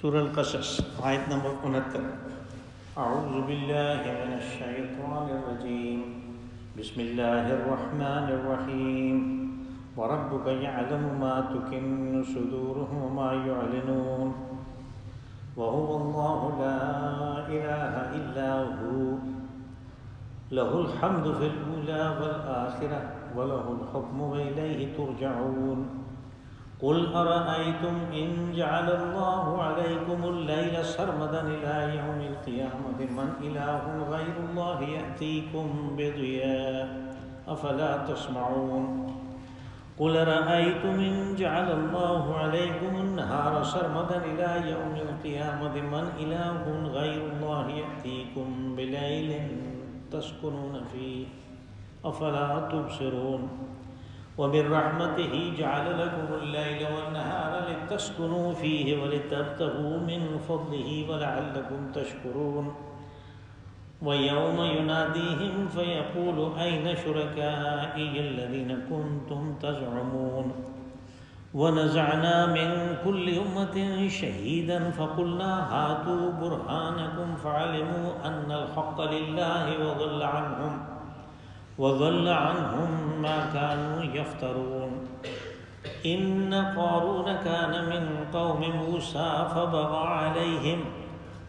سورہ القصص آیت نمبر 69۔ اعوذ باللہ من الشیطان الرجیم، بسم اللہ الرحمن الرحیم۔ وَرَبُّكَ يَعْلَمُ مَا تُكِنُّ صُدُورُهُمْ وَمَا يُعْلِنُونَ وَهُوَ اللَّهُ لَا إِلَٰهَ إِلَّا هُوَ لَهُ الْحَمْدُ فِي الْأُولَىٰ وَالْآخِرَةِ وَلَهُ الْحُكْمُ وَإِلَيْهِ تُرْجَعُونَ قل أرأيتم إن جعل الله عليكم الليل سرمدا إلى يوم القيامة من إله غير الله يأتيكم بضياء أفلا تسمعون قل أرأيتم إن جعل الله عليكم النهار سرمدا إلى يوم القيامة من إله غير الله يأتيكم بليل تسكنون فيه أفلا تبصرون ومن رحمته جعل لكم الليل والنهار لتسكنوا فيه ولتبتغوا من فضله ولعلكم تشكرون ويوم يناديهم فيقول أين شركائي الذين كنتم تزعمون ونزعنا من كل أمة شهيدا فقلنا هاتوا برهانكم فعلموا أن الحق لله وضل عنهم ما كانوا يفترون إن قارون كان من قوم موسى فبغى عليهم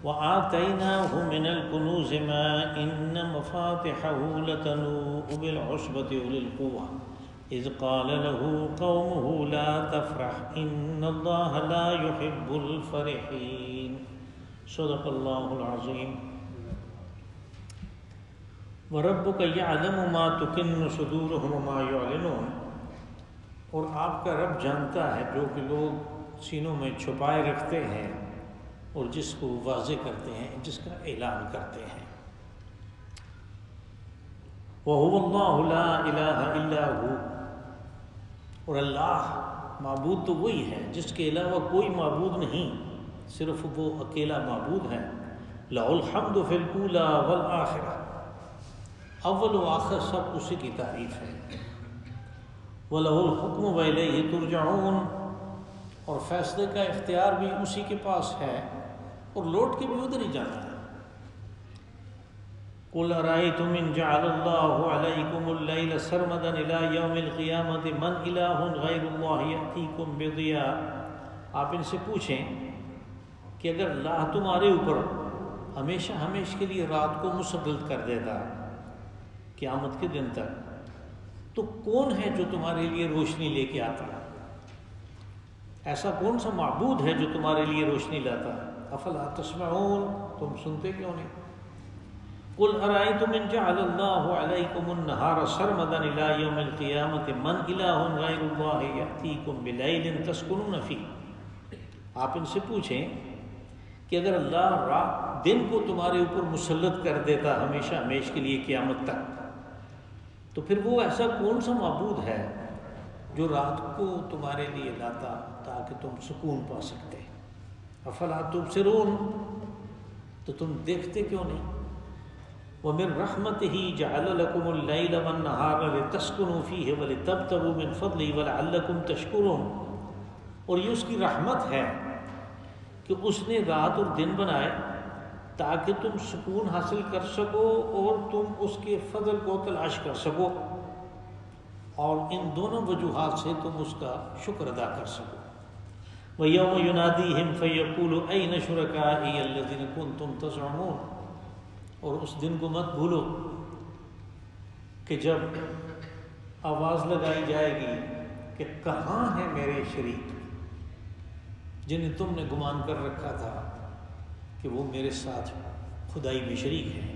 وآتيناه من الكنوز ما إن مفاتحه لتنوء بالعصبة أولي القوة إذ قال له قومه لا تفرح إن الله لا يحب الفرحين صدق الله العظيم۔ وَرَبُّكَ يَعْلَمُ مَا تُكِنُّ صُدُورُهُمْ وَمَا يُعْلِنُونَ، اور آپ کا رب جانتا ہے جو کہ لوگ سینوں میں چھپائے رکھتے ہیں اور جس کو واضح کرتے ہیں، جس کا اعلان کرتے ہیں۔ وَهُوَ اللَّهُ لَا إِلَٰهَ إِلَّا هُوَ، اور اللہ معبود تو وہی ہے جس کے علاوہ کوئی معبود نہیں، صرف وہ اکیلا معبود ہے۔ لَهُ الْحَمْدُ فِي الْأُولَىٰ وَالْآخِرَةِ، اول و آخر سب اسی کی تعریف ہے۔ وَلَهُ الْحُكْمُ وَإِلَيْهِ تُرْجَعُونَ، اور فیصلے کا اختیار بھی اسی کے پاس ہے اور لوٹ کے بھی ادھر ہی جانا ہے۔ قُلْ أَرَأَيْتُمْ إِنْ جَعَلَ اللَّهُ عَلَيْكُمُ اللَّيْلَ سَرْمَدًا إِلَىٰ يَوْمِ الْقِيَامَةِ مَنْ إِلَٰهٌ غَيْرُ اللَّهِ يَأْتِيكُمْ بِضِيَاءٍ، آپ ان سے پوچھیں کہ اگر اللہ تمہارے اوپر ہمیشہ کے لیے رات کو مسلط کر دیتا قیامت کے دن تک، تو کون ہے جو تمہارے لیے روشنی لے کے آتا؟ ایسا کون سا معبود ہے جو تمہارے لیے روشنی لاتا؟ افلا تسمعون، تم سنتے کیوں نہیں؟ قل ارائیتم ان جعل اللہ علیکم النہار سرمدا الی یوم القیامت من الہ غیر اللہ یأتیکم بلیل تسکنون فیہ، آپ ان سے پوچھیں کہ اگر اللہ دن کو تمہارے اوپر مسلط کر دیتا ہمیشہ کے لیے قیامت تک، تو پھر وہ ایسا کون سا معبود ہے جو رات کو تمہارے لیے لاتا تاکہ تم سکون پا سکتے؟ افلا تبصرون، تو تم دیکھتے کیوں نہیں؟ وَمِن رَحْمَتِهِ جَعَلَ لَكُمُ اللَّيْلَ وَالنَّهَارَ لِتَسْكُنُوا فِيهِ وَلِتَبْتَغُوا مِن فَضْلِهِ وَلَعَلَّكُمْ تَشْكُرُونَ، اور یہ اس کی رحمت ہے کہ اس نے رات اور دن بنائے تاکہ تم سکون حاصل کر سکو اور تم اس کے فضل کو تلاش کر سکو، اور ان دونوں وجوہات سے تم اس کا شکر ادا کر سکو۔ وَيَوْمَ يُنَادِيهِمْ فَيَقُولُ أَيْنَ شُرَكَائِيَ الَّذِينَ كُنتُمْ تَزْعُمُونَ، اور اس دن کو مت بھولو کہ جب آواز لگائی جائے گی کہ کہاں ہیں میرے شریک جنہیں تم نے گمان کر رکھا تھا کہ وہ میرے ساتھ خدائی میں شریک ہیں۔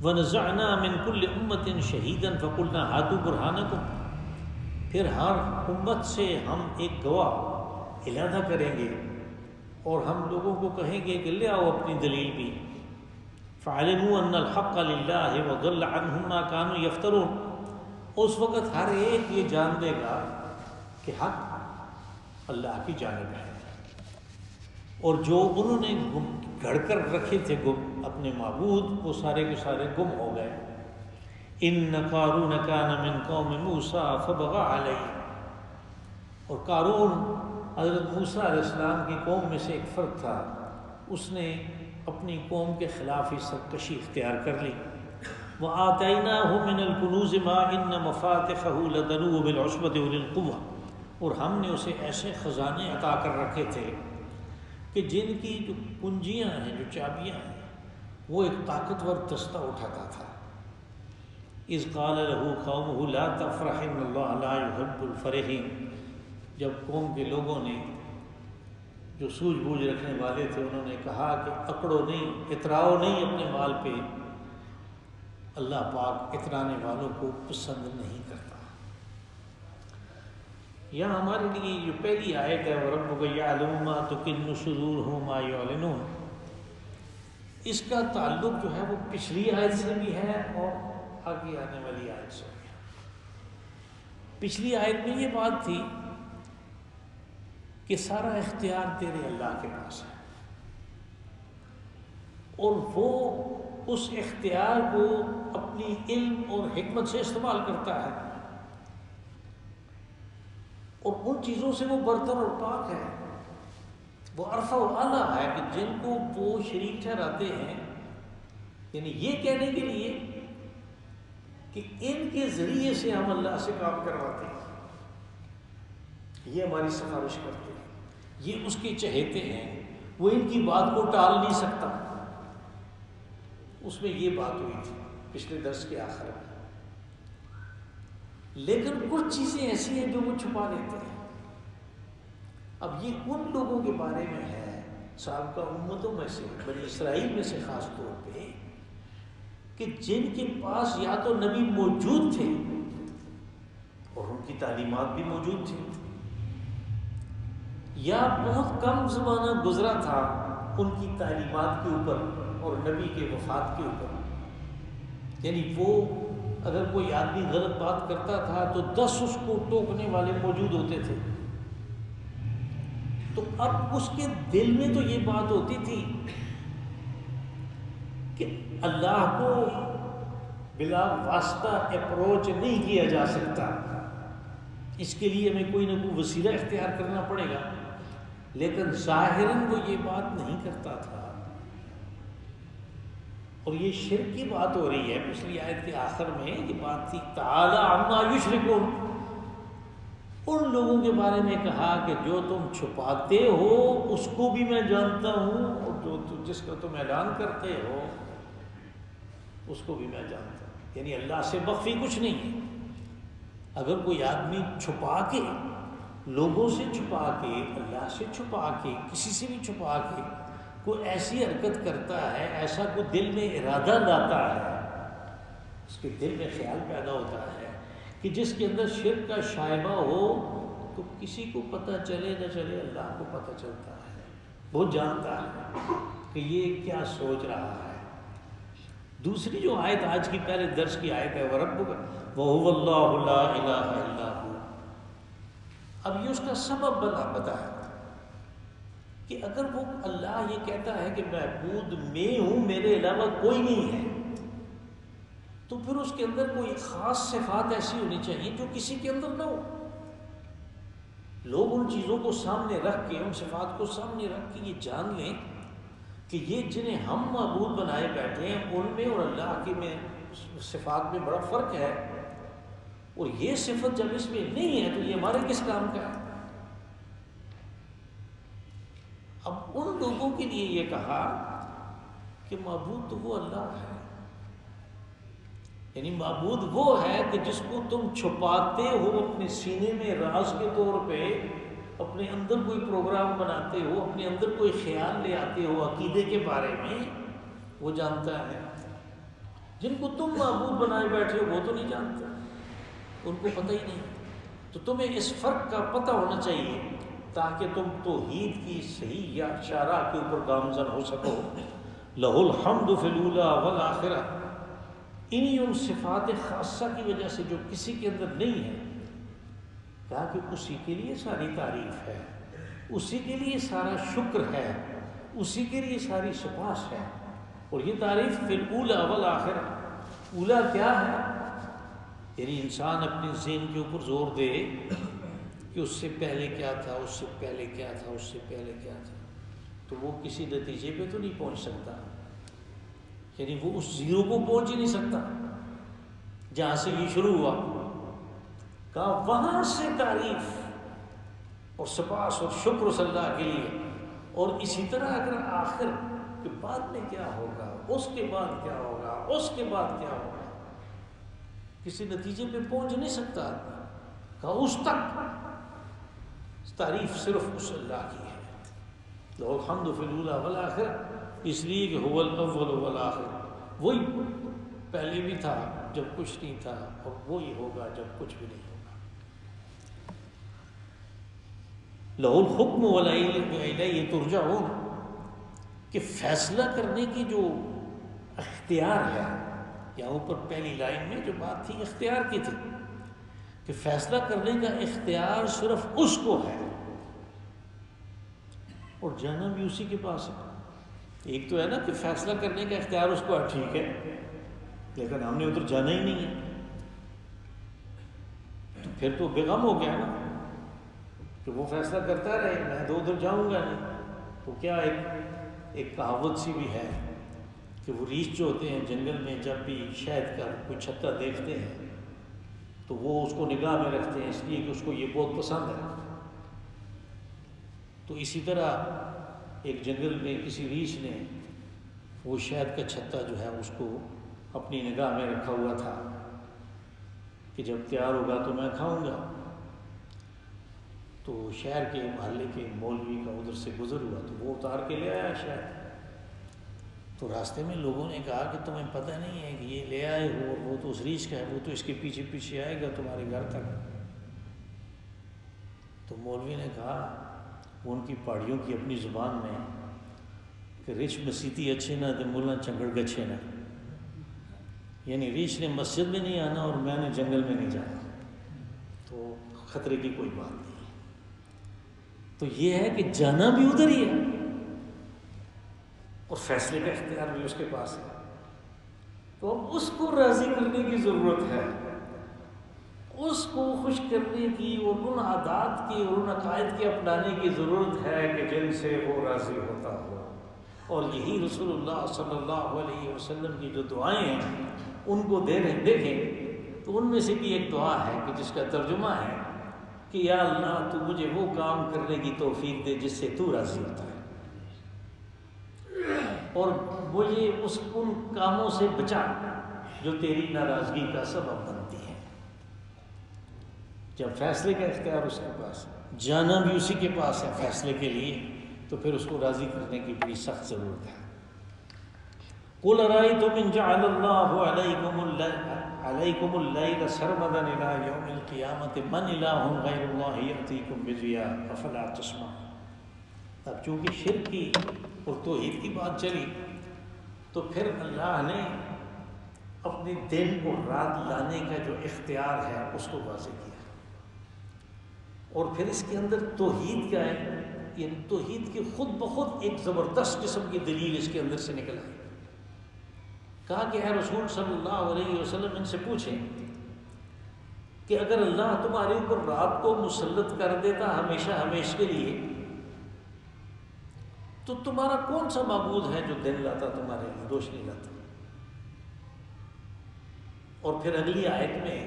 وَنَزَعْنَا مِن كُلِّ أُمَّةٍ شَهِيدًا فَقُلْنَا هَاتُوا بُرْهَانَكُمْ، پھر ہر امت سے ہم ایک گواہ علیحدہ کریں گے اور ہم لوگوں کو کہیں گے کہ لے آؤ اپنی دلیل بھی۔ فَعَلِمُوا أَنَّ الْحَقَّ لِلَّهِ وَضَلَّ عَنْهُمْ مَا كَانُوا يَفْتَرُونَ، اس وقت ہر ایک یہ جان دے گا کہ حق اللہ کی جانب ہے، اور جو انہوں نے گھڑ کر رکھے تھے گم اپنے معبود، وہ سارے کے سارے گم ہو گئے۔ إِنَّ قَارُونَ كَانَ مِن قَوْمِ مُوسَىٰ فَبَغَىٰ عَلَيْهِمْ، اور قارون حضرت موسیٰ علیہ السلام کی قوم میں سے ایک فرد تھا، اس نے اپنی قوم کے خلاف ہی سرکشی اختیار کر لی. وَآتَيْنَاهُ مِنَ الْكُنُوزِ مَا إِنَّ مَفَاتِحَهُ لَتَنُوءُ بِالْعُصْبَةِ أُولِي الْقُوَّةِ، اور ہم نے اسے ایسے خزانے عطا کر رکھے تھے کہ جن کی جو کنجیاں ہیں، جو چابیاں ہیں، وہ ایک طاقتور دستہ اٹھاتا تھا. اذ قال له قومه لا تفرح ان اللہ لا يحب الفرحین، جب قوم کے لوگوں نے جو سوجھ بوجھ رکھنے والے تھے انہوں نے کہا کہ اکڑو نہیں، اتراؤ نہیں اپنے مال پہ، اللہ پاک اترانے والوں کو پسند نہیں کرتا. یہاں ہمارے لیے جو پہلی آیت ہے وَرَبُّكَ يَعْلَمُ مَا تُكِنُّ صُدُورُهُمْ مَا يُعْلِنُونَ، اس کا تعلق جو ہے وہ پچھلی آیت سے بھی ہے اور آگے آنے والی آیت سے بھی ہے. پچھلی آیت میں یہ بات تھی کہ سارا اختیار تیرے اللہ کے پاس ہے، اور وہ اس اختیار کو اپنی علم اور حکمت سے استعمال کرتا ہے، اور ان چیزوں سے وہ برتر اور پاک ہے. وہ عرفہ و اعلیٰ ہے کہ جن کو وہ شریک ٹھہراتے ہیں، یعنی یہ کہنے کے لیے کہ ان کے ذریعے سے ہم اللہ سے کام کرواتے ہیں، یہ ہماری سفارش کرتے ہیں، یہ اس کے چہیتے ہیں، وہ ان کی بات کو ٹال نہیں سکتا. اس میں یہ بات ہوئی تھی پچھلے درس کے آخر میں. لیکن کچھ چیزیں ایسی ہیں جو وہ چھپا لیتے ہیں. اب یہ ان لوگوں کے بارے میں ہے، سابقہ امتوں میں سے، بنی اسرائیل میں سے خاص طور پہ، کہ جن کے پاس یا تو نبی موجود تھے اور ان کی تعلیمات بھی موجود تھی، یا بہت کم زمانہ گزرا تھا ان کی تعلیمات کے اوپر اور نبی کے وفات کے اوپر. یعنی وہ اگر کوئی آدمی غلط بات کرتا تھا تو 10 اس کو ٹوکنے والے موجود ہوتے تھے. تو اب اس کے دل میں تو یہ بات ہوتی تھی کہ اللہ کو بلا واسطہ اپروچ نہیں کیا جا سکتا، اس کے لیے ہمیں کوئی نہ کوئی وسیلہ اختیار کرنا پڑے گا. لیکن ظاہراً وہ یہ بات نہیں کرتا تھا. اور یہ شرک کی بات ہو رہی ہے. پچھلی آیت کے آخر میں یہ بات تھی تعالی عما یشرکون، ان لوگوں کے بارے میں کہا کہ جو تم چھپاتے ہو اس کو بھی میں جانتا ہوں، اور جو جس کا تم اعلان کرتے ہو اس کو بھی میں جانتا ہوں. یعنی اللہ سے مخفی کچھ نہیں ہے. اگر کوئی آدمی چھپا کے، لوگوں سے چھپا کے، اللہ سے چھپا کے، کسی سے بھی چھپا کے کوئی ایسی حرکت کرتا ہے، ایسا کوئی دل میں ارادہ لاتا ہے، اس کے دل میں خیال پیدا ہوتا ہے کہ جس کے اندر شرک کا شائبہ ہو، تو کسی کو پتہ چلے نہ چلے اللہ کو پتہ چلتا ہے، وہ جانتا ہے کہ یہ کیا سوچ رہا ہے. دوسری جو آیت آج کی پہلے درس کی آیت ہے وَرَبُّكَ وَهُوَ اللَّهُ لَا إِلَٰهَ إِلَّا هُوَ. اب یہ اس کا سبب بتایا کہ اگر وہ اللہ یہ کہتا ہے کہ معبود میں ہوں، میرے علاوہ کوئی نہیں ہے، تو پھر اس کے اندر کوئی خاص صفات ایسی ہونی چاہیے جو کسی کے اندر نہ ہو. لوگ ان چیزوں کو سامنے رکھ کے، ان صفات کو سامنے رکھ کے یہ جان لیں کہ یہ جنہیں ہم معبود بنائے بیٹھے ہیں ان میں اور اللہ کے میں صفات میں بڑا فرق ہے، اور یہ صفت جب اس میں نہیں ہے تو یہ ہمارے کس کام کا ہے. اب ان لوگوں کے لیے یہ کہا کہ معبود تو وہ اللہ ہے، یعنی معبود وہ ہے کہ جس کو تم چھپاتے ہو اپنے سینے میں راز کے طور پہ، اپنے اندر کوئی پروگرام بناتے ہو، اپنے اندر کوئی خیال لے آتے ہو عقیدے کے بارے میں، وہ جانتا ہے. جن کو تم معبود بنائے بیٹھے ہو وہ تو نہیں جانتے، ان کو پتہ ہی نہیں. تو تمہیں اس فرق کا پتہ ہونا چاہیے تاکہ تم توحید کی صحیح یا شرح کے اوپر گامزن ہو سکو. لہ الحمد فی الاولی والآخرہ، انہی ان صفات خاصہ کی وجہ سے جو کسی کے اندر نہیں ہے، کہا کہ اسی کے لیے ساری تعریف ہے، اسی کے لیے سارا شکر ہے، اسی کے لیے ساری سپاس ہے. اور یہ تعریف فی الاولی والآخرہ. اولا کیا ہے؟ یعنی انسان اپنے ذہن کے اوپر زور دے کہ اس سے پہلے کیا تھا، اس سے پہلے کیا تھا، اس سے پہلے کیا تھا. تو وہ کسی نتیجے پہ تو نہیں پہنچ سکتا، یعنی وہ اس زیرو کو پہنچ ہی نہیں سکتا جہاں سے یہ شروع ہوا۔ کہا وہاں سے تعریف اور سپاس اور شکر صلی اللہ کے لیے، اور اسی طرح اگر آخر کہ بعد میں کیا ہوگا، اس کے بعد کیا ہوگا، اس کے بعد کیا ہوگا، کسی نتیجے پہ پہنچ نہیں سکتا آدمی۔ کہا اس تک تعریف صرف اس اللہ کی ہے، لہ الحمد فی الاولی والآخرہ، اس لیے کہ هو الاول والآخر، وہی پہلے بھی تھا جب کچھ نہیں تھا، اور وہی ہوگا جب کچھ بھی نہیں ہوگا۔ لہ الحکم والیہ ترجعون، کہ فیصلہ کرنے کی جو اختیار ہے، یا اوپر پہلی لائن میں جو بات تھی اختیار کی تھی کہ فیصلہ کرنے کا اختیار صرف اس کو ہے، اور جانا بھی اسی کے پاس ہے۔ ایک تو ہے نا کہ فیصلہ کرنے کا اختیار اس کو ہے، ٹھیک ہے، لیکن ہم نے ادھر جانا ہی نہیں ہے، تو پھر تو بے غم ہو گیا نا کہ وہ فیصلہ کرتا رہے، میں تو ادھر جاؤں گا نہیں۔ تو کیا ایک کہاوت سی بھی ہے کہ وہ ریچھ جو ہوتے ہیں جنگل میں، جب بھی شہد کا کوئی چھتا دیکھتے ہیں تو وہ اس کو نگاہ میں رکھتے ہیں، اس لیے کہ اس کو یہ بہت پسند ہے۔ تو اسی طرح ایک جنگل میں کسی ریچھ نے وہ شہد کا چھتا جو ہے اس کو اپنی نگاہ میں رکھا ہوا تھا کہ جب تیار ہوگا تو میں کھاؤں گا۔ تو شہر کے محلے کے مولوی کا ادھر سے گزر ہوا تو وہ اتار کے لے آیا شہد۔ تو راستے میں لوگوں نے کہا کہ تمہیں پتہ نہیں ہے کہ یہ لے آئے ہو، اور وہ تو اس ریچھ کا ہے، وہ تو اس کے پیچھے پیچھے آئے گا تمہارے گھر تک۔ تو مولوی نے کہا، وہ ان کی پہاڑیوں کی اپنی زبان میں، کہ ریچھ مسیتی اچھے نہ تو ملا چنگڑ گچھے نہ، یعنی ریچھ نے مسجد میں نہیں آنا اور میں نے جنگل میں نہیں جانا، تو خطرے کی کوئی بات نہیں۔ تو یہ ہے کہ جانا بھی ادھر ہی ہے اور فیصلے کا اختیار بھی اس کے پاس ہے، تو اب اس کو راضی کرنے کی ضرورت ہے، اس کو خوش کرنے کی اور ان عادات کی اور ان عقائد کے اپنانے کی ضرورت ہے کہ جن سے وہ راضی ہوتا ہو۔ اور یہی رسول اللہ صلی اللہ علیہ وسلم کی جو دعائیں ہیں ان کو دیکھیں تو ان میں سے بھی ایک دعا ہے کہ جس کا ترجمہ ہے کہ یا اللہ تو مجھے وہ کام کرنے کی توفیق دے جس سے تو راضی ہوتا ہے، اور مجھے ان کاموں سے بچا جو تیری ناراضگی کا سبب بنتی ہیں۔ جب فیصلے کا اختیار اس کے پاس ہے، جانا بھی اسی کے پاس ہے فیصلے کے لیے، تو پھر اس کو راضی کرنے کی بڑی سخت ضرورت ہے۔ قُلْ أَرَأَيْتُمْ إِنْ جَعَلَ اللَّهُ عَلَيْكُمُ اللَّيْلَ سَرْمَدًا إِلَىٰ يَوْمِ الْقِيَامَةِ مَنْ إِلَٰهٌ غَيْرُ اللَّهِ يَأْتِيكُمْ بِضِيَاءٍ أَفَلَا تَسْمَعُونَ۔ اب چونکہ شرک کی اور توحید کی بات چلی تو پھر اللہ نے اپنے دن اور رات لانے کا جو اختیار ہے اس کو واضح کیا، اور پھر اس کے اندر توحید کیا ہے، یعنی توحید کی خود بخود ایک زبردست قسم کی دلیل اس کے اندر سے نکل آئی۔ کہا کہ اے رسول صلی اللہ علیہ وسلم ان سے پوچھیں کہ اگر اللہ تمہارے اوپر رات کو مسلط کر دیتا ہمیشہ ہمیشہ کے لیے تو تمہارا کون سا معبود ہے جو دن لاتا تمہارے لیے، روشنی لاتا؟ اور پھر اگلی آیت میں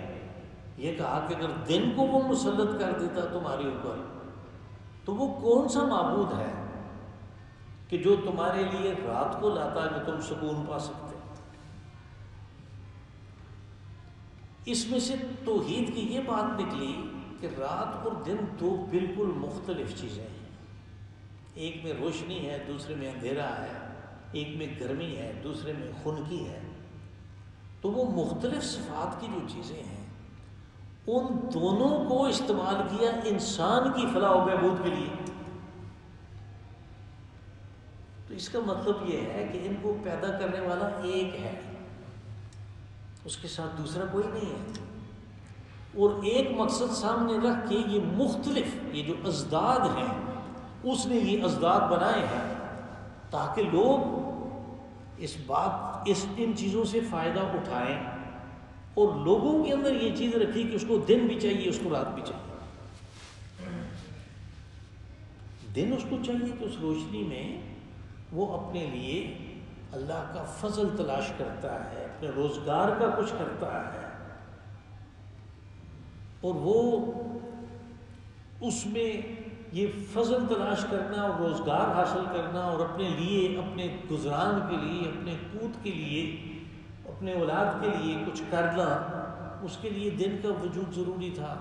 یہ کہا کہ اگر دن کو وہ مسلط کر دیتا تمہارے اوپر تو وہ کون سا معبود ہے کہ جو تمہارے لیے رات کو لاتا کہ تم سکون پا سکتے؟ اس میں سے توحید کی یہ بات نکلی کہ رات اور دن دو بالکل مختلف چیزیں ہیں، ایک میں روشنی ہے دوسرے میں اندھیرا ہے، ایک میں گرمی ہے دوسرے میں خنکی ہے، تو وہ مختلف صفات کی جو چیزیں ہیں ان دونوں کو استعمال کیا انسان کی فلاح و بہبود کے لیے۔ تو اس کا مطلب یہ ہے کہ ان کو پیدا کرنے والا ایک ہے، اس کے ساتھ دوسرا کوئی نہیں ہے، اور ایک مقصد سامنے رکھ کے یہ مختلف یہ جو ازداد ہیں اس نے یہ ازداد بنائے ہیں تاکہ لوگ ان چیزوں سے فائدہ اٹھائیں، اور لوگوں کے اندر یہ چیز رکھی کہ اس کو دن بھی چاہیے اس کو رات بھی چاہیے۔ دن اس کو چاہیے کہ اس روشنی میں وہ اپنے لیے اللہ کا فضل تلاش کرتا ہے، اپنے روزگار کا کچھ کرتا ہے، اور وہ اس میں یہ فضل تلاش کرنا اور روزگار حاصل کرنا اور اپنے لیے، اپنے گزران کے لیے، اپنے قوت کے لیے، اپنے اولاد کے لیے کچھ کرنا، اس کے لیے دن کا وجود ضروری تھا۔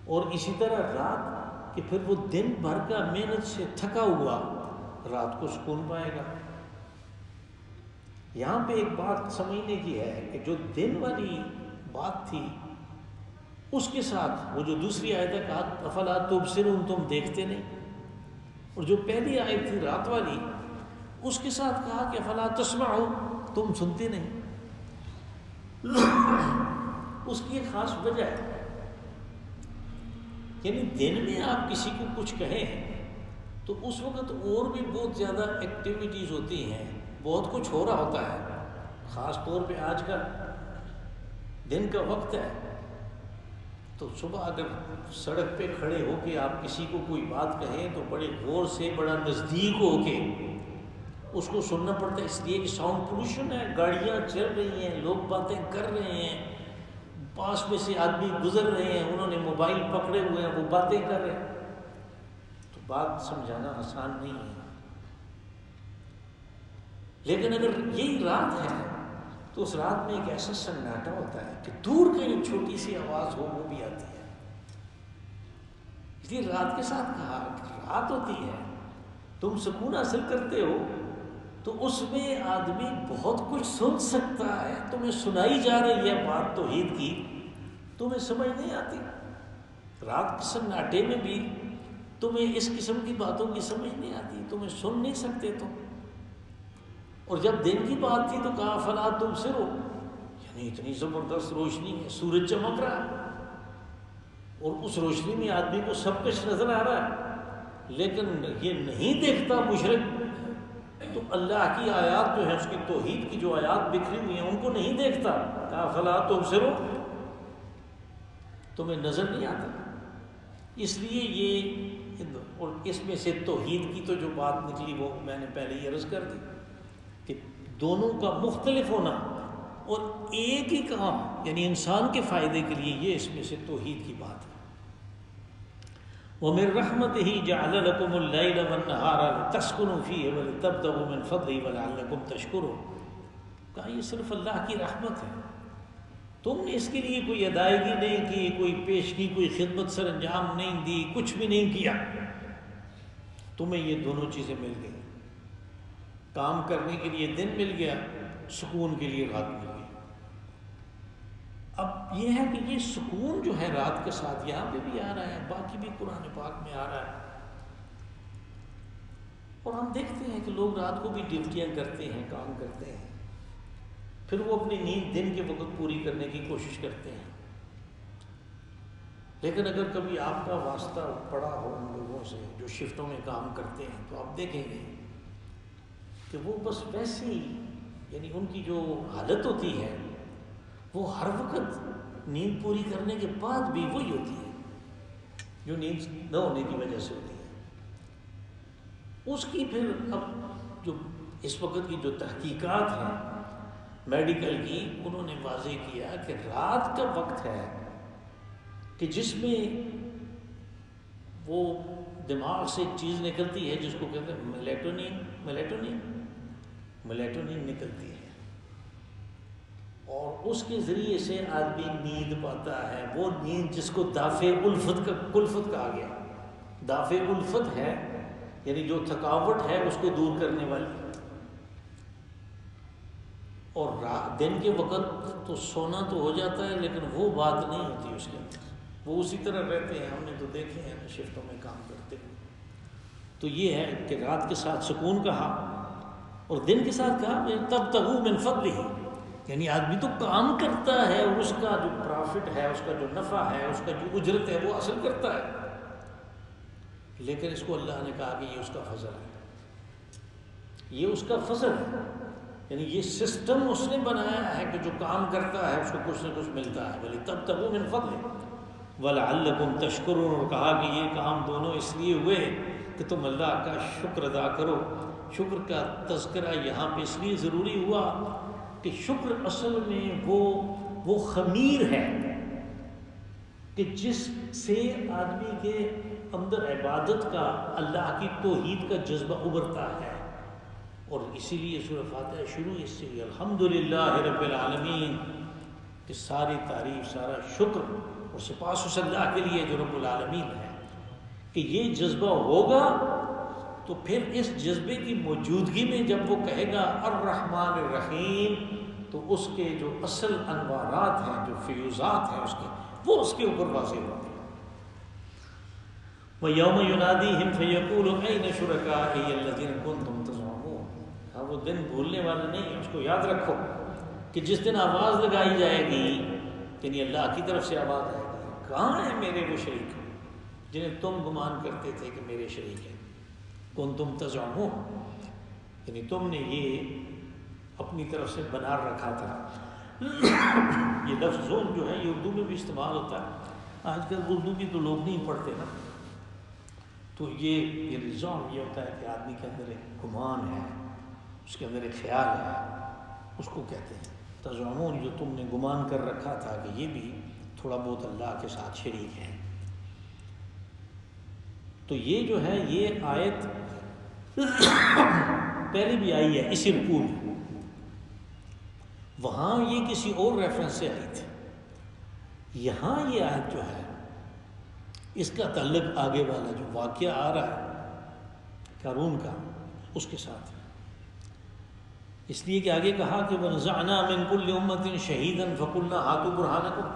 اور اسی طرح رات کہ پھر وہ دن بھر کا محنت سے تھکا ہوا رات کو سکون پائے گا۔ یہاں پہ ایک بات سمجھنے کی ہے کہ جو دن والی بات تھی اس کے ساتھ وہ جو دوسری آیت ہے کہا افلا تبصرون، تم دیکھتے نہیں، اور جو پہلی آیت تھی رات والی اس کے ساتھ کہا کہ افلا تسمعون، تم سنتے نہیں۔ اس کی ایک خاص وجہ ہے، یعنی دن میں آپ کسی کو کچھ کہیں تو اس وقت اور بھی بہت زیادہ ایکٹیویٹیز ہوتی ہیں، بہت کچھ ہو رہا ہوتا ہے، خاص طور پہ آج کل دن کا وقت ہے تو صبح اگر سڑک پہ کھڑے ہو کے آپ کسی کو کوئی بات کہیں تو بڑے غور سے، بڑا نزدیک ہو کے اس کو سننا پڑتا ہے، اس لیے کہ ساؤنڈ پولوشن ہے، گاڑیاں چل رہی ہیں، لوگ باتیں کر رہے ہیں، پاس میں سے آدمی گزر رہے ہیں، انہوں نے موبائل پکڑے ہوئے ہیں، وہ باتیں کر رہے ہیں، تو بات سمجھانا آسان نہیں ہے۔ لیکن اگر یہی رات ہے تو اس رات میں ایک ایسا سناٹا ہوتا ہے کہ دور کہیں چھوٹی سی آواز ہو وہ بھی آتی ہے۔ اس لیے رات کے ساتھ کہا رات ہوتی ہے، تم سکون حاصل کرتے ہو تو اس میں آدمی بہت کچھ سن سکتا ہے، تمہیں سنائی جا رہی ہے بات توحید کی، تمہیں سمجھ نہیں آتی، رات کے سناٹے میں بھی تمہیں اس قسم کی باتوں کی سمجھ نہیں آتی، تمہیں سن نہیں سکتے تم۔ اور جب دن کی بات تھی تو کہا فلا تبصروا، یعنی اتنی زبردست روشنی ہے، سورج چمک رہا ہے اور اس روشنی میں آدمی کو سب کچھ نظر آ رہا ہے، لیکن یہ نہیں دیکھتا مشرک تو اللہ کی آیات جو ہیں، اس کی توحید کی جو آیات بکھری ہوئی ہیں ان کو نہیں دیکھتا، کہا فلا تبصروا، تمہیں نظر نہیں آتا۔ اس لیے یہ، اور اس میں سے توحید کی تو جو بات نکلی وہ میں نے پہلے ہی عرض کر دی کہ دونوں کا مختلف ہونا اور ایک ہی کام یعنی انسان کے فائدے کے لیے، یہ اس میں سے توحید کی بات ہے۔ وَمِن رَحْمَتِهِ جَعَلَ لَكُمُ اللَّيْلَ وَالنَّهَارَ لِتَسْكُنُوا فِيهِ وَلِتَبْتَغُوا مِنْ فَضْلِهِ وَلَعَلَّكُمْ تَشْكُرُونَ، کہا یہ صرف اللہ کی رحمت ہے، تم نے اس کے لیے کوئی ادائیگی نہیں کی، کوئی پیشگی، کوئی خدمت سر انجام نہیں دی، کچھ بھی نہیں کیا، تمہیں یہ دونوں چیزیں مل گئی، کام کرنے کے لیے دن مل گیا، سکون کے لیے رات مل گئی۔ اب یہ ہے کہ یہ سکون جو ہے رات کے ساتھ یہاں پہ بھی آ رہا ہے، باقی بھی قرآن پاک میں آ رہا ہے، اور ہم دیکھتے ہیں کہ لوگ رات کو بھی ڈیوٹیاں کرتے ہیں، کام کرتے ہیں، پھر وہ اپنی نیند دن کے وقت پوری کرنے کی کوشش کرتے ہیں۔ لیکن اگر کبھی آپ کا واسطہ پڑا ہو ان لوگوں سے جو شفٹوں میں کام کرتے ہیں تو آپ دیکھیں گے کہ وہ بس ویسے ہی، یعنی ان کی جو حالت ہوتی ہے وہ ہر وقت نیند پوری کرنے کے بعد بھی وہی ہوتی ہے جو نیند نہ ہونے کی وجہ سے ہوتی ہے۔ اس کی پھر اب جو اس وقت کی جو تحقیقات ہیں میڈیکل کی، انہوں نے واضح کیا کہ رات کا وقت ہے کہ جس میں وہ دماغ سے ایک چیز نکلتی ہے جس کو کہتے ہیں میلیٹونین نکلتی ہے، اور اس کے ذریعے سے آدمی نیند پاتا ہے، وہ نیند جس کو دافع الفت کہا گیا، دافع الفت ہے یعنی جو تھکاوٹ ہے اس کو دور کرنے والی۔ اور دن کے وقت تو سونا تو ہو جاتا ہے لیکن وہ بات نہیں ہوتی اس کے اندر، وہ اسی طرح رہتے ہیں، ہم نے تو دیکھے ہیں شفٹوں میں کام کرتے ہوئے۔ تو یہ ہے کہ رات کے ساتھ سکون کہا اور دن کے ساتھ کہا تبتغوا من فضلہ، یعنی آدمی تو کام کرتا ہے اور اس کا جو پرافٹ ہے، اس کا جو نفع ہے، اس کا جو اجرت ہے وہ حاصل کرتا ہے، لیکن اس کو اللہ نے کہا کہ یہ اس کا فضل ہے، یہ اس کا فضل ہے، یعنی یہ سسٹم اس نے بنایا ہے کہ جو کام کرتا ہے اس کو کچھ نہ کچھ ملتا ہے۔ وَلِتَبْتَغُوا مِنْ فَضْلِهِ وَلَعَلَّكُمْ تَشْكُرُونَ، اور کہا کہ یہ کام دونوں اس لیے ہوئے کہ تم اللہ کا شکر ادا کرو۔ شکر کا تذکرہ یہاں پہ اس لیے ضروری ہوا کہ شکر اصل میں وہ خمیر ہے کہ جس سے آدمی کے اندر عبادت کا، اللہ کی توحید کا جذبہ ابھرتا ہے۔ اور اسی لیے سورہ فاتحہ شروع اس سے ہوئی الحمدللہ رب العالمین، کہ ساری تعریف، سارا شکر اور سپاس اس اللہ کے لیے جو رب العالمین ہے۔ کہ یہ جذبہ ہوگا تو پھر اس جذبے کی موجودگی میں جب وہ کہے گا الرحمن الرحیم، تو اس کے جو اصل انوارات ہیں، جو فیوزات ہیں اس کے، وہ اس کے اوپر واضح ہوتے ہیں۔ وَيَوْمَ يُنَادِيهِمْ فَيَقُولُ أَيْنَ شُرَكَائِيَ الَّذِينَ كُنتُمْ تَزْعُمُونَ۔ ہاں وہ دن بھولنے والا نہیں ہے، اس کو یاد رکھو کہ جس دن آواز لگائی جائے گی، یعنی اللہ کی طرف سے آواز آئے گی، کہاں ہیں میرے وہ شریک جنہیں تم گمان کرتے تھے کہ میرے شریک ہیں؟ کنتم تزعمون، یعنی تم نے یہ اپنی طرف سے بنا رکھا تھا۔ یہ لفظ زعم جو ہے یہ اردو میں بھی استعمال ہوتا ہے۔ آج کل اردو بھی تو لوگ نہیں پڑھتے نا، تو یہ زعم یہ ہوتا ہے کہ آدمی کے اندر ایک گمان ہے، اس کے اندر ایک خیال ہے، اس کو کہتے ہیں تزعمون، جو تم نے گمان کر رکھا تھا کہ یہ بھی تھوڑا بہت اللہ کے ساتھ شریک ہیں۔ تو یہ جو ہے یہ آیت پہلے بھی آئی ہے اسی رکوع میں، وہاں یہ کسی اور ریفرنس سے آئی تھی۔ یہاں یہ آیت جو ہے اس کا تعلق آگے والا جو واقعہ آ رہا ہے قارون کا، اس کے ساتھ، اس لیے کہ آگے کہا کہ وَنَزَعْنَا مِن كُلِّ أُمَّةٍ شَهِيدًا فَقُلْنَا هَاتُوا بُرْهَانَكُمْ،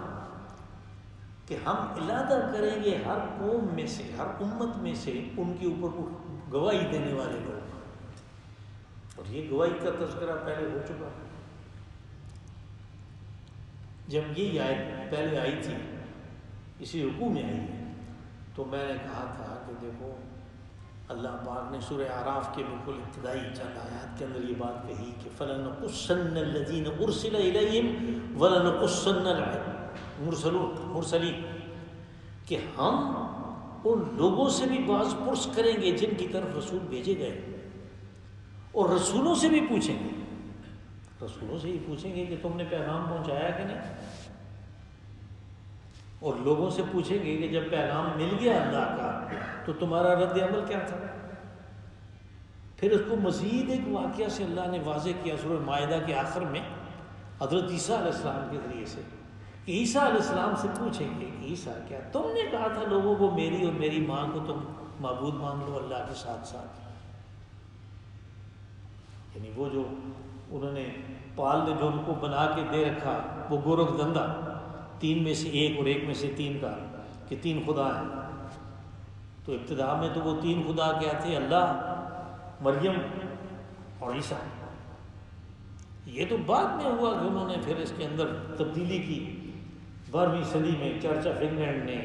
کہ ہم علادہ کریں گے ہر قوم میں سے، ہر امت میں سے ان کے اوپر گواہی دینے والے لوگ، اور یہ گواہی کا تذکرہ پہلے ہو چکا ہے۔ جب یہ آیت پہلے آئی تھی، اسی رکوع میں آئی ہے، تو میں نے کہا تھا کہ دیکھو اللہ پاک نے سورہ اعراف کے بالکل ابتدائی چند آیات کے اندر یہ بات کہی کہ فَلَنَقُصَّنَّ الَّذِينَ أُرْسِلَ إِلَيْهِمْ وَلَنَقُصَّنَّ المرسلین، کہ ہم ان لوگوں سے بھی باز پرس کریں گے جن کی طرف رسول بھیجے گئے، اور رسولوں سے بھی پوچھیں گے، رسولوں سے ہی پوچھیں گے کہ تم نے پیغام پہنچایا کہ نہیں، اور لوگوں سے پوچھیں گے کہ جب پیغام مل گیا اللہ کا تو تمہارا رد عمل کیا تھا۔ پھر اس کو مزید ایک واقعہ سے اللہ نے واضح کیا سورہ مائدہ کے آخر میں، حضرت عیسیٰ علیہ السلام کے ذریعے سے، کہ عیسیٰ علیہ السلام سے پوچھیں گے کہ عیسیٰ کیا تم نے کہا تھا لوگوں کو میری اور میری ماں کو تم معبود مان لو اللہ کے ساتھ ساتھ، یعنی وہ جو انہوں نے پال نے جو ان کو بنا کے دے رکھا، وہ گورکھ دھندا، تین میں سے ایک اور ایک میں سے تین کا، کہ تین خدا ہیں۔ تو ابتدا میں تو وہ تین خدا کیا تھے، اللہ، مریم اور عیسیٰ۔ یہ تو بعد میں ہوا کہ انہوں نے پھر اس کے اندر تبدیلی کی، 12ویں صدی میں چرچ آف انگلینڈ نے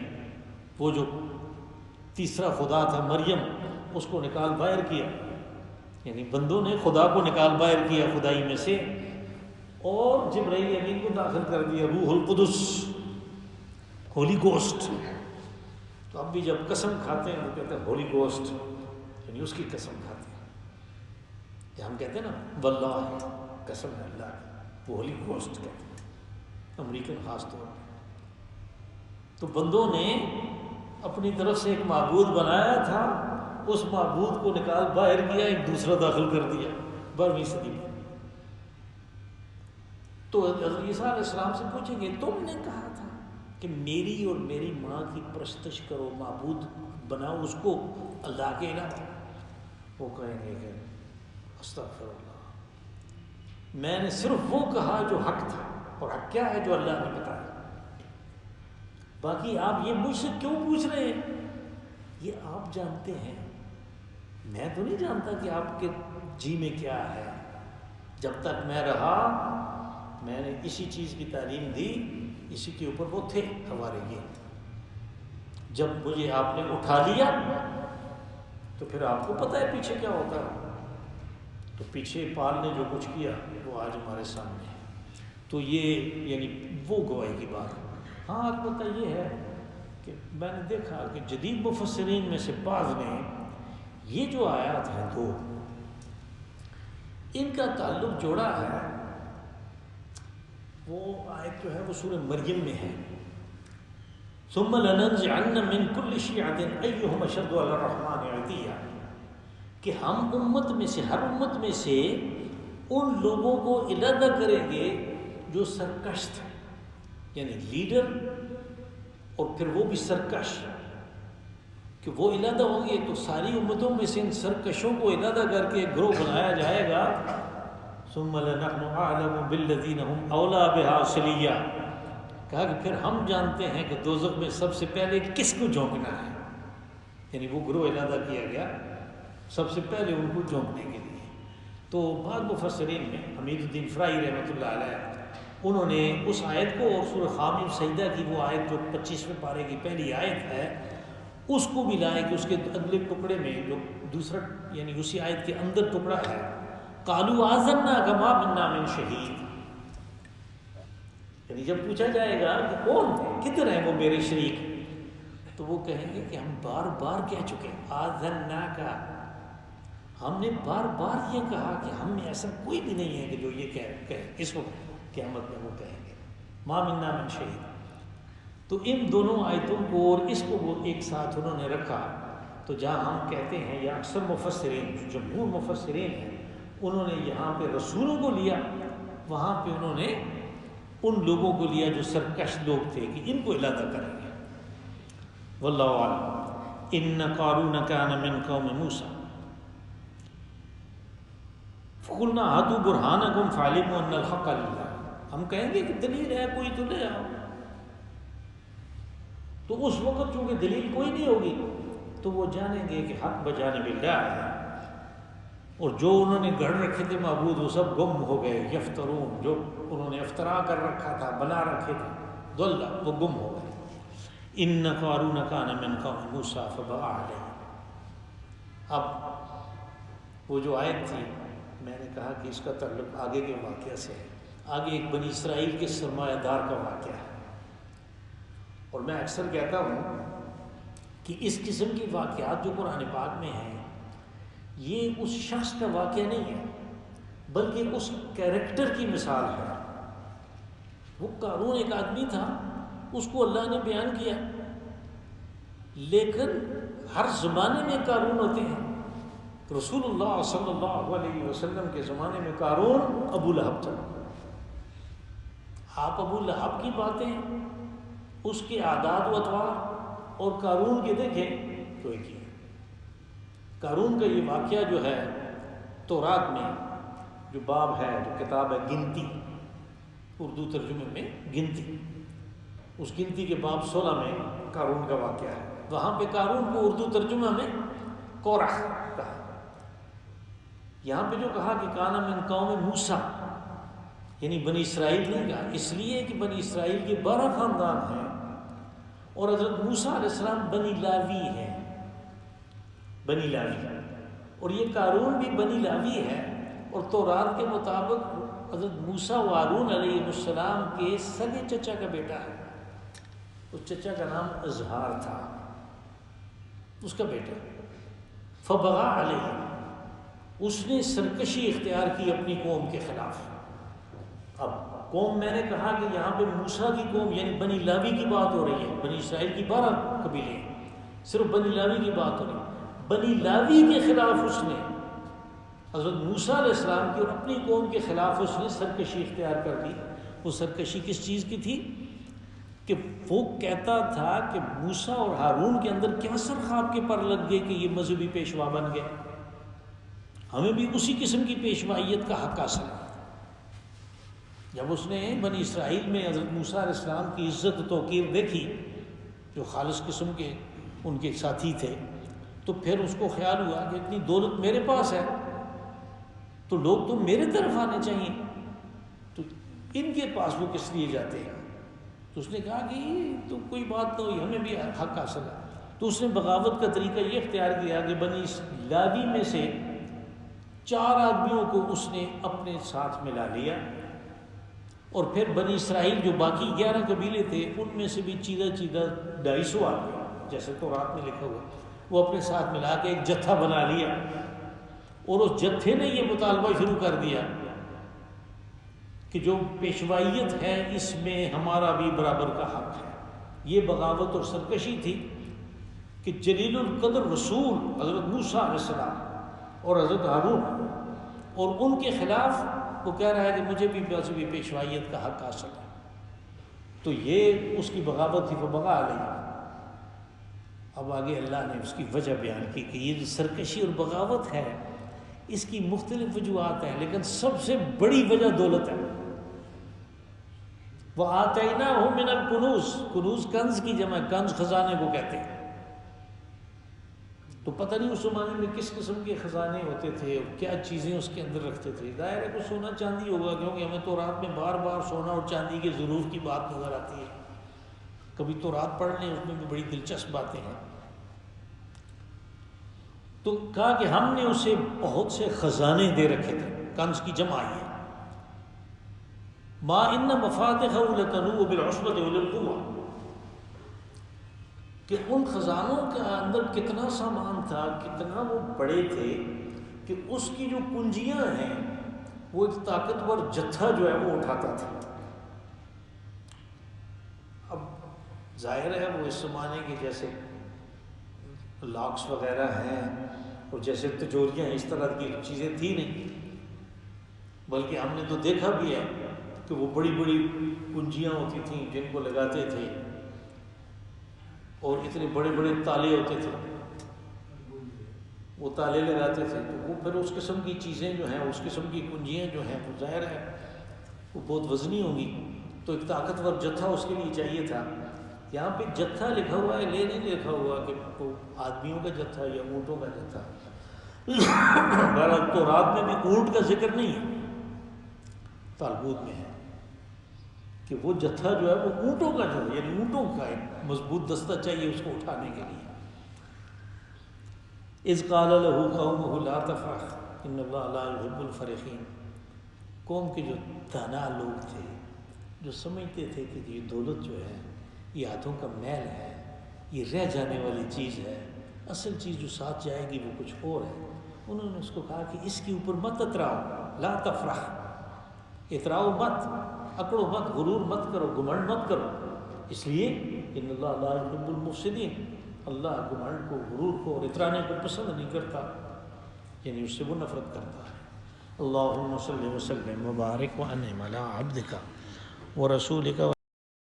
وہ جو تیسرا خدا تھا مریم، اس کو نکال باہر کیا، یعنی بندوں نے خدا کو نکال باہر کیا خدائی میں سے، اور جبرائیل امین کو داخل کر دیا، روح القدس، ہولی گوسٹ۔ تو اب بھی جب قسم کھاتے ہیں وہ کہتے ہیں ہولی گوسٹ، یعنی اس کی قسم کھاتے ہیں، کہ ہم کہتے ہیں نا واللہ، قسم ہے اللہ کی، وہ ہولی گوسٹ کہتے ہیں امریکن خاص طور پر۔ تو بندوں نے اپنی طرف سے ایک معبود بنایا تھا، اس معبود کو نکال باہر کیا، ایک دوسرا داخل کر دیا 12ویں صدی میں۔ تو حضرت عیسیٰ علیہ السلام سے پوچھیں گے تم نے کہا تھا کہ میری اور میری ماں کی پرستش کرو، معبود بناؤ اس کو اللہ کے علاوہ، وہ کہیں گے کہ استغفر اللہ، میں نے صرف وہ کہا جو حق تھا، اور حق کیا ہے جو اللہ نے بتایا، باقی آپ یہ مجھ سے کیوں پوچھ رہے ہیں، یہ آپ جانتے ہیں، میں تو نہیں جانتا کہ آپ کے جی میں کیا ہے۔ جب تک میں رہا میں نے اسی چیز کی تعلیم دی، اسی کے اوپر وہ تھے ہمارے یہ، جب مجھے آپ نے اٹھا لیا تو پھر آپ کو پتہ ہے پیچھے کیا ہوتا ہے، تو پیچھے پال نے جو کچھ کیا وہ آج ہمارے سامنے ہے۔ تو یہ یعنی وہ گواہی کی بات۔ ہاں البتہ یہ ہے کہ میں نے دیکھا کہ جدید مفسرین میں سے بعض نے یہ جو آیات ہیں دو، ان کا تعلق جوڑا ہے، وہ آیت جو ہے وہ سورہ مریم میں ہے، ثم لننزعن من كل شيعة ايهم اشد على الرحمن عتيا، کہ ہم امت میں سے، ہر امت میں سے ان لوگوں کو علیحدہ کریں گے جو سرکش تھے، یعنی لیڈر اور پھر وہ بھی سرکش، کہ وہ علیحدہ ہوں گے تو ساری امتوں میں سے ان سرکشوں کو علیحدہ کر کے گروہ بنایا جائے گا۔ ثم لنحن اعلم بالذین هم اولی بها صلیہ، کہا کہ پھر ہم جانتے ہیں کہ دوزخ میں سب سے پہلے کس کو جھونکنا ہے، یعنی وہ گروہ علیحدہ کیا گیا سب سے پہلے ان کو جھونکنے کے لیے۔ تو بعض مفسرین میں حمید الدین فرائی رحمۃ اللہ علیہ، انہوں نے اس آیت کو اور سورہ حامیم سجدہ کی وہ آیت جو 25ویں پارے کی پہلی آیت ہے اس کو بھی لائے، کہ اس کے اگلے ٹکڑے میں جو دوسرا یعنی اسی آیت کے اندر ٹکڑا ہے، قالوا آذناک ما منا من شہید، یعنی جب پوچھا جائے گا کہ کون ہے، کدھر ہیں وہ میرے شریک، تو وہ کہیں گے کہ ہم بار بار کہہ چکے، آذناک، ہم نے بار بار یہ کہا کہ ہم میں ایسا کوئی بھی نہیں ہے کہ جو یہ کہے، اس وقت قیامت میں وہ کہیں گے ما منا من شہید۔ تو ان دونوں آیتوں کو اور اس کو وہ ایک ساتھ انہوں نے رکھا، تو جہاں ہم کہتے ہیں یا اکثر مفسرین، جمہور مفسرین ہیں، انہوں نے یہاں پہ رسولوں کو لیا، وہاں پہ انہوں نے ان لوگوں کو لیا جو سرکش لوگ تھے کہ ان کو علیحدہ کریں گے۔ واللہ اعلم۔ ان قارون کان من قوم موسیٰ فقلنا ہاتوا برہانکم فعلموا ان الحق للہ، ہم کہیں گے کہ دلیل ہے کوئی تو لے آؤ، تو اس وقت چونکہ دلیل کوئی نہیں ہوگی تو وہ جانیں گے کہ حق بجانب اللہ ہے، اور جو انہوں نے گھڑ رکھے تھے معبود وہ سب گم ہو گئے، یفترون، جو انہوں نے افترا کر رکھا تھا، بنا رکھے تھے، ضل، وہ گم ہو گئے۔ ان قارون کان من قوم موسیٰ فبغى علیہم، اب وہ جو آیت تھی میں نے کہا کہ اس کا تعلق آگے کے واقعہ سے ہے، آگے ایک بنی اسرائیل کے سرمایہ دار کا واقعہ ہے، اور میں اکثر کہتا ہوں کہ اس قسم کے واقعات جو قرآن پاک میں ہیں یہ اس شخص کا واقعہ نہیں ہے بلکہ اس کیریکٹر کی مثال ہے۔ وہ قارون ایک آدمی تھا، اس کو اللہ نے بیان کیا، لیکن ہر زمانے میں قارون ہوتے ہیں۔ رسول اللہ صلی اللہ علیہ وسلم کے زمانے میں قارون ابو لہب تھا۔ آپ ابو لہب کی باتیں، اس کے اعداد و اطوار اور قارون کے دیکھیں تو ایک ہی ہے۔ قارون کا یہ واقعہ جو ہے تورات میں جو باب ہے، جو کتاب ہے گنتی، اردو ترجمے میں گنتی، اس گنتی کے باب 16 میں قارون کا واقعہ ہے، وہاں پہ قارون کو اردو ترجمہ میں کورح کہا۔ یہاں پہ جو کہا کہ کان من قوم موسیٰ، یعنی بنی اسرائیل نہیں کہا، اس لیے کہ بنی اسرائیل کے 12 خاندان ہیں اور حضرت موسیٰ علیہ السلام بنی لاوی ہیں، بنی لاوی، اور یہ قارون بھی بنی لاوی ہے، اور تورات کے مطابق حضرت موسیٰ و ہارون علیہ السلام کے سگے چچا کا بیٹا ہے، اس چچا کا نام اظہار تھا، اس کا بیٹا۔ فبغى علیہ، اس نے سرکشی اختیار کی اپنی قوم کے خلاف۔ اب قوم میں نے کہا کہ یہاں پہ موسیٰ کی قوم یعنی بنی لاوی کی بات ہو رہی ہے، بنی اسرائیل کی 12 قبیلے ہیں، صرف بنی لاوی کی بات ہو رہی ہے۔ بنی لاوی کے خلاف اس نے حضرت موسیٰ علیہ السلام کی اور اپنی قوم کے خلاف اس نے سرکشی اختیار کر دی۔ وہ سرکشی کس چیز کی تھی کہ وہ کہتا تھا کہ موسیٰ اور ہارون کے اندر کیا سر خواب کے پر لگ گئے کہ یہ مذہبی پیشوا بن گئے، ہمیں بھی اسی قسم کی پیشوائیت کا حق حاصل ہے۔ جب اس نے بنی اسرائیل میں حضرت موسیٰ علیہ السلام کی عزت و توقیر دیکھی، جو خالص قسم کے ان کے ساتھی تھے، تو پھر اس کو خیال ہوا کہ اتنی دولت میرے پاس ہے تو لوگ تو میرے طرف آنے چاہیے، تو ان کے پاس وہ کس لیے جاتے ہیں؟ تو اس نے کہا کہ تو کوئی بات نہیں، ہمیں بھی حق حاصل ہے۔ تو اس نے بغاوت کا طریقہ یہ اختیار کیا کہ بنی لاوی میں سے 4 آدمیوں کو اس نے اپنے ساتھ ملا لیا، اور پھر بنی اسرائیل جو باقی 11 قبیلے تھے ان میں سے بھی چیدہ 250 آدمی، جیسے تو رات میں لکھا ہوا وہ اپنے ساتھ ملا کے ایک جتھا بنا لیا، اور اس جتھے نے یہ مطالبہ شروع کر دیا کہ جو پیشوائیت ہے اس میں ہمارا بھی برابر کا حق ہے۔ یہ بغاوت اور سرکشی تھی کہ جلیل القدر رسول حضرت موسیٰ علیہ السلام اور حضرت ہارون، اور ان کے خلاف وہ کہہ رہا ہے کہ مجھے بھی پیشوائیت کا حق حاصل ہے۔ تو یہ اس کی بغاوت تھی، فبغى علیہ۔ اب آگے اللہ نے اس کی وجہ بیان کی کہ یہ جو سرکشی اور بغاوت ہے اس کی مختلف وجوہات ہیں، لیکن سب سے بڑی وجہ دولت ہے۔ وَآتَيْنَاهُ مِنَ الْكُنُوزِ، کنوز کنز کی جمع، کنز خزانے کو کہتے ہیں۔ تو پتہ نہیں اس زمانے میں کس قسم کے خزانے ہوتے تھے اور کیا چیزیں اس کے اندر رکھتے تھے۔ ظاہر ہے کہ سونا چاندی ہوگا، کیونکہ ہمیں تورات میں بار بار سونا اور چاندی کے ضرور کی بات نظر آتی ہے۔ کبھی تورات پڑھ لیں، اس میں بھی بڑی دلچسپ باتیں ہیں۔ تو کہا کہ ہم نے اسے بہت سے خزانے دے رکھے تھے، کنز کی جمع ہے۔ ما ان مفاتحہ لتنوء بالعصبۃ اولي القوۃ، کہ ان خزانوں کے اندر کتنا سامان تھا، کتنا وہ بڑے تھے کہ اس کی جو کنجیاں ہیں وہ ایک طاقتور جتھا جو ہے وہ اٹھاتا تھا۔ اب ظاہر ہے وہ اس زمانے کے جیسے لاکس وغیرہ ہیں اور جیسے تجوریاں اس طرح کی چیزیں تھی نہیں، بلکہ ہم نے تو دیکھا بھی ہے کہ وہ بڑی بڑی کنجیاں ہوتی تھیں جن کو لگاتے تھے، اور اتنے بڑے بڑے تالے ہوتے تھے، وہ تالے لگاتے تھے، تو وہ پھر اس قسم کی چیزیں جو ہیں، اس قسم کی کنجیاں جو ہیں وہ ظاہر ہے وہ بہت وزنی ہوں گی، تو ایک طاقتور جتھا اس کے لیے چاہیے تھا۔ یہاں پہ جتھا لکھا ہوا ہے، لے نہیں لکھا ہوا کہ وہ آدمیوں کا جتھا یا اونٹوں کا جتھا۔ بہرحال تورات میں بھی اونٹ کا ذکر نہیں ہے، تالمود میں ہے کہ وہ جتھا جو ہے وہ اونٹوں کا جو ہے، یعنی اونٹوں کا ایک مضبوط دستہ چاہیے اس کو اٹھانے کے لیے۔ اذ قال له قومه لا تفرح ان اللہ لا يحب الفرحین، قوم کے جو دانا لوگ تھے، جو سمجھتے تھے کہ یہ دولت جو ہے یہ ہاتھوں کا میل ہے، یہ رہ جانے والی چیز ہے، اصل چیز جو ساتھ جائے گی وہ کچھ اور ہے، انہوں نے اس کو کہا کہ اس کے اوپر مت اتراؤ، لا تفرح، اتراؤ مت، اکڑو مت، غرور مت کرو، گھمنڈ مت کرو، اس لیے ان اللہ لا يحب المفسدین، اللہ گھمنڈ کو، غرور کو اور اترانے کو پسند نہیں کرتا، یعنی اس سے وہ نفرت کرتا ہے۔ اللہم صلی وسلم وبارک وانعم علی عبدک ورسولک